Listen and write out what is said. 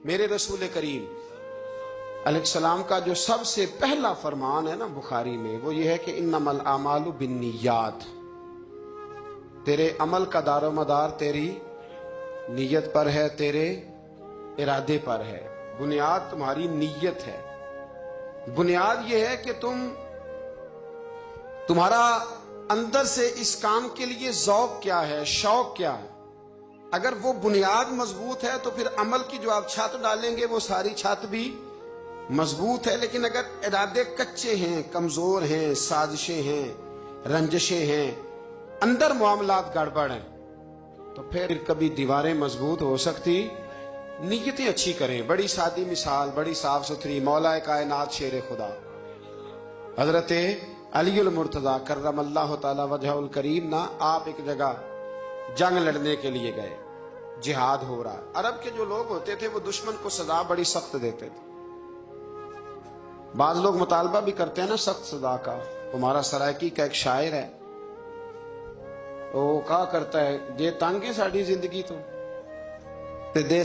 میرے رسول کریم علیہ السلام کا جو سب سے پہلا فرمان ہے نا بخاری میں، وہ یہ ہے کہ انما الاعمال بالنیات، تیرے عمل کا دار و مدار تیری نیت پر ہے، تیرے ارادے پر ہے۔ بنیاد تمہاری نیت ہے۔ بنیاد یہ ہے کہ تمہارا اندر سے اس کام کے لیے ذوق کیا ہے، شوق کیا ہے۔ اگر وہ بنیاد مضبوط ہے تو پھر عمل کی جو آپ چھت ڈالیں گے وہ ساری چھت بھی مضبوط ہے۔ لیکن اگر ارادے کچے ہیں، کمزور ہیں، سازشیں ہیں، رنجشیں ہیں، اندر معاملات گڑبڑ ہیں، تو پھر کبھی دیواریں مضبوط ہو سکتی۔ نیتیں اچھی کریں۔ بڑی سادی مثال، بڑی صاف ستھری، مولا کائنات شیر خدا حضرت علی المرتضیٰ کرم اللہ تعالی وجہ الکریم نا، آپ ایک جگہ جنگ لڑنے کے لیے گئے، جہاد ہو رہا۔ عرب کے جو لوگ ہوتے تھے وہ دشمن کو سزا بڑی سخت دیتے تھے۔ بعض لوگ مطالبہ بھی کرتے ہیں نا سخت سزا کا۔ تمہارا سرائکی کا ایک شاعر ہے، وہ کہا کرتا ہے، جے تنگ ہے ساری زندگی تو دے